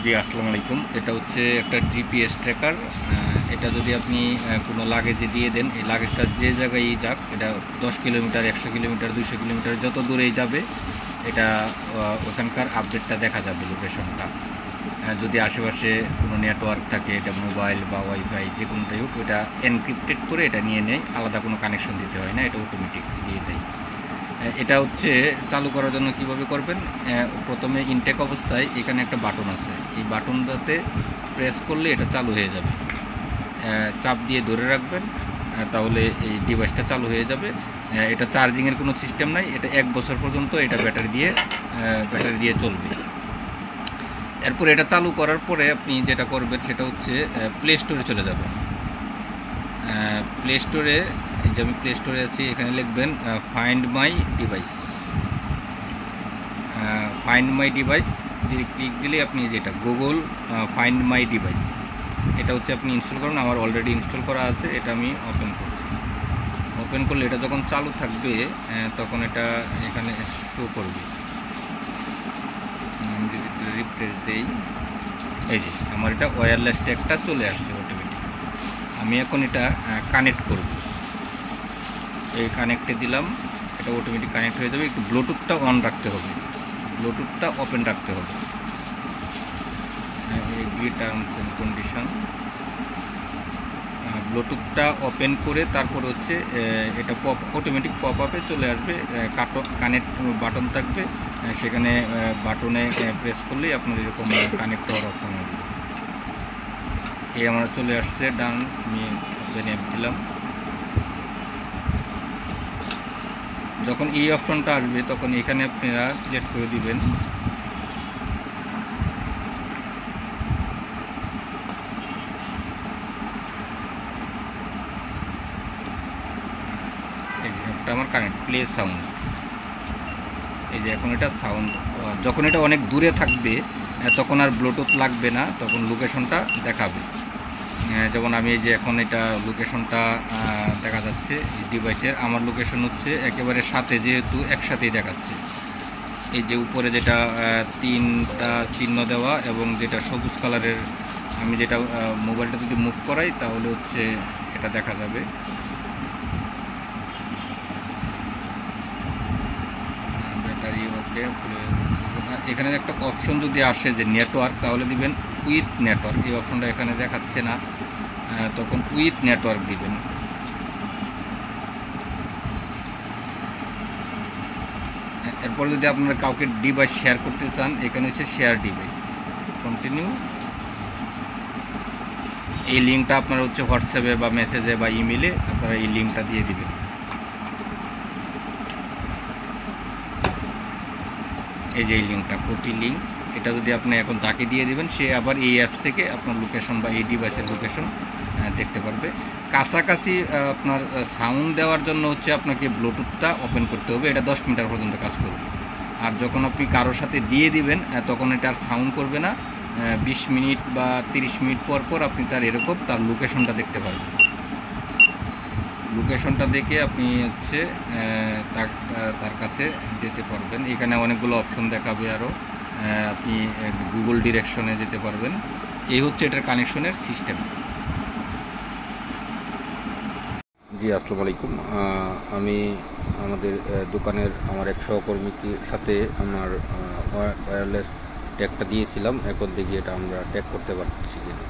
জি, আসসালামু আলাইকুম। এটা হচ্ছে একটা জিপিএস ট্র্যাকার। এটা যদি আপনি কোনো লাগেজে দিয়ে দেন, এই লাগেজটা যে জায়গায় যাক, এটা 10 কিলোমিটার, 100 কিলোমিটার, 200 কিলোমিটার যত দূরেই যাবে, এটা ওখানকার আপডেটটা দেখা যাবে, লোকেশনটা। যদি আশেপাশে কোনো নেটওয়ার্ক থাকে, এটা মোবাইল বা ওয়াইফাই যে কোনোটাই হোক, এটা এনক্রিপ্টেড করে এটা নিয়ে নেয়, আলাদা কোনো কানেকশন দিতে হয় না, এটা অটোমেটিক দিয়ে দেয়। এটা হচ্ছে চালু করার জন্য কিভাবে করবেন, প্রথমে ইনটেক অবস্থায় এখানে একটা বাটন আছে, এই বাটনটাতে প্রেস করলে এটা চালু হয়ে যাবে। চাপ দিয়ে ধরে রাখবেন, তাহলে এই ডিভাইসটা চালু হয়ে যাবে। এটা চার্জিংয়ের কোনো সিস্টেম নাই, এটা 1 বছর পর্যন্ত এটা ব্যাটারি দিয়ে চলবে। এরপর এটা চালু করার পরে আপনি যেটা করবেন সেটা হচ্ছে প্লে স্টোরে চলে যাবেন। প্লে স্টোরে, এই যে আমি প্লে স্টোরে আছি, এখানে লিখবেন find my device. Find my device যদি ক্লিক দিলে আপনি যেটা গুগল ফাইন্ড মাই ডিভাইস, এটা হচ্ছে আপনি ইনস্টল করুন। আমার অলরেডি ইনস্টল করা আছে, এটা আমি ওপেন করছি। ওপেন করলে এটা যখন চালু থাকবে তখন এটা এখানে শো করবে। আমি যদি রিফ্রেশ দেই, এই যে আমার এটা ওয়্যারলেস ট্যাগটা চলে আসছে অটোমেটিক। আমি এখন এটা কানেক্ট করব। এই কানেক্টে দিলাম, এটা অটোমেটিক কানেক্ট হয়ে যাবে। একটু ব্লুটুথটা অন রাখতে হবে, ব্লুটুথটা ওপেন রাখতে হবে। এগ্রি টার্মস অ্যান্ড কন্ডিশন, ব্লুটুথটা ওপেন করে তারপর হচ্ছে এটা অটোমেটিক পপ আপে চলে আসবে। কানেক্ট বাটন থাকবে, সেখানে বাটনে প্রেস করলেই আপনার এরকম কানেক্ট হওয়ার অপশন হবে। এই আমার চলে আসছে, ডান। আমি ওপেন অ্যাপ দিলাম। যখন এই অপশনটা আসবে তখন এখানে আপনারা সিলেক্ট করে দিবেন এই যে অ্যাপটা আমার কানেক্ট, প্লে সাউন্ড। এই যে এখন এটা সাউন্ড, যখন এটা অনেক দূরে থাকবে তখন আর ব্লুটুথ লাগবে না, তখন লোকেশনটা দেখাবে। যেমন আমি এই যে এখন এটা লোকেশনটা দেখা যাচ্ছে এই ডিভাইসের, আমার লোকেশন হচ্ছে একেবারে সাথে, যেহেতু একসাথেই দেখাচ্ছে। এই যে উপরে যেটা 3টা চিহ্ন দেওয়া এবং যেটা সবুজ কালারের, আমি যেটা মোবাইলটা যদি মুভ করাই তাহলে হচ্ছে এটা দেখা যাবে। ব্যাটারি ওকে। এখানে একটা অপশন যদি আসে যে নেটওয়ার্ক, তাহলে দিবেন উইথ নেটওয়ার্ক। এই অপশনটা এখানে দেখাচ্ছে না, তখন উইথ নেটওয়ার্ক দিবেন। এরপর যদি আপনারা কাউকে ডিভাইস শেয়ার করতে চান, এখানে হচ্ছে শেয়ার ডিভাইস, কন্টিনিউ। এই লিঙ্কটা আপনারা হচ্ছে হোয়াটসঅ্যাপে বা মেসেজে বা ইমেলে আপনারা এই লিঙ্কটা দিয়ে দিবেন। এই যে এই লিঙ্কটা, কপি লিঙ্ক, এটা যদি আপনি এখন যাকে দিয়ে দিবেন, সে আবার এই অ্যাপস থেকে আপনার লোকেশন বা এই ডিভাইসের লোকেশন দেখতে পারবে। কাছাকাছি আপনার সাউন্ড দেওয়ার জন্য হচ্ছে আপনাকে ব্লুটুথটা ওপেন করতে হবে, এটা 10 মিটার পর্যন্ত কাজ করবে। আর যখন আপনি কারোর সাথে দিয়ে দিবেন তখন এটা আর সাউন্ড করবে না। 20 মিনিট বা 30 মিনিট পর পর আপনি তার এরকম তার লোকেশনটা দেখতে পারবেন। লোকেশনটা দেখে আপনি হচ্ছে তার কাছে যেতে পারবেন। এখানে অনেকগুলো অপশন দেখাবে, আরও আপনি গুগল ডিরেকশনে যেতে পারবেন। এই হচ্ছে এটার কানেকশনের সিস্টেম। জি, আসসালামু আলাইকুম। আমি আমাদের দোকানের আমার এক সহকর্মীর সাথে আমার ওয়্যারলেস ট্যাগটা দিয়েছিলাম। এখন দেখি এটা আমরা ট্যাগ করতে পারছি কিনা।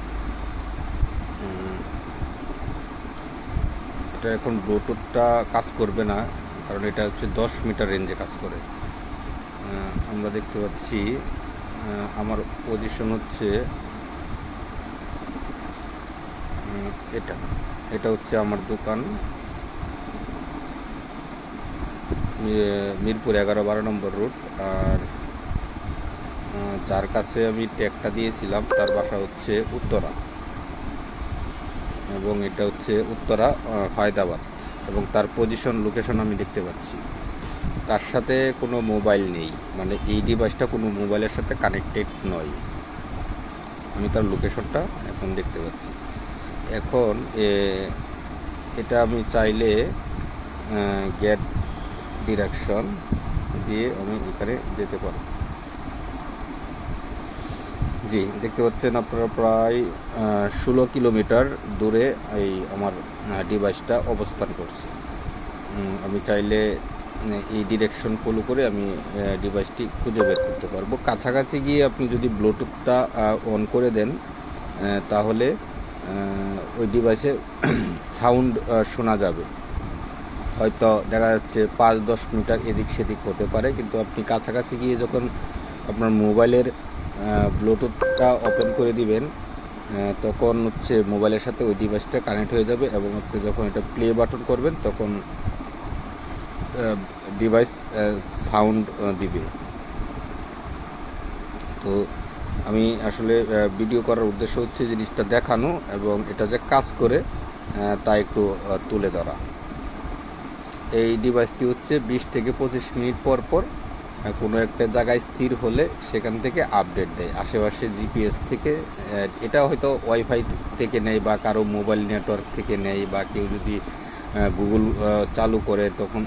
এটা এখন ব্লুটুথটা কাজ করবে না, কারণ এটা হচ্ছে 10 মিটার রেঞ্জে কাজ করে। আমরা দেখতে পাচ্ছি আমার পজিশন হচ্ছে এটা হচ্ছে আমার দোকান, মিরপুর 11-12 নম্বর রুট। আর যার কাছে আমি ট্যাগটা দিয়েছিলাম তার বাসা হচ্ছে উত্তরা, এবং এটা হচ্ছে উত্তরা ফায়দাবাদ, এবং তার পজিশন লোকেশন আমি দেখতে পাচ্ছি। তার সাথে কোনো মোবাইল নেই, মানে এই ডিভাইসটা কোনো মোবাইলের সাথে কানেক্টেড নয়। আমি তার লোকেশনটা এখন দেখতে পাচ্ছি। এখন এটা আমি চাইলে গেট ডিরেকশন দিয়ে আমি এখানে যেতে পারি। জি, দেখতে পাচ্ছেন আপনারা প্রায় 16 কিলোমিটার দূরে এই আমার ডিভাইসটা অবস্থান করছে। আমি চাইলে এই ডিরেকশন ফলো করে আমি ডিভাইসটি খুঁজে বের করতে পারবো। কাছাকাছি গিয়ে আপনি যদি ব্লুটুথটা অন করে দেন তাহলে ওই ডিভাইসে সাউন্ড শোনা যাবে। হয়তো দেখা যাচ্ছে 5-10 মিটার এদিক সেদিক হতে পারে, কিন্তু আপনি কাছাকাছি গিয়ে যখন আপনার মোবাইলের ব্লুটুথটা ওপেন করে দিবেন তখন হচ্ছে মোবাইলের সাথে ওই ডিভাইসটা কানেক্ট হয়ে যাবে, এবং আপনি যখন এটা প্লে বাটন করবেন তখন ডিভাইস সাউন্ড দিবে। তো আমি আসলে ভিডিও করার উদ্দেশ্য হচ্ছে জিনিসটা দেখানো এবং এটা যে কাজ করে তা একটু তুলে ধরা। এই ডিভাইসটি হচ্ছে 20 থেকে 25 মিনিট পর পর কোনো একটা জায়গায় স্থির হলে সেখান থেকে আপডেট দেয় আশেপাশে জিপিএস থেকে। এটা হয়তো ওয়াইফাই থেকে নেয় বা কারো মোবাইল নেটওয়ার্ক থেকে নেয়, বা কেউ যদি গুগল চালু করে তখন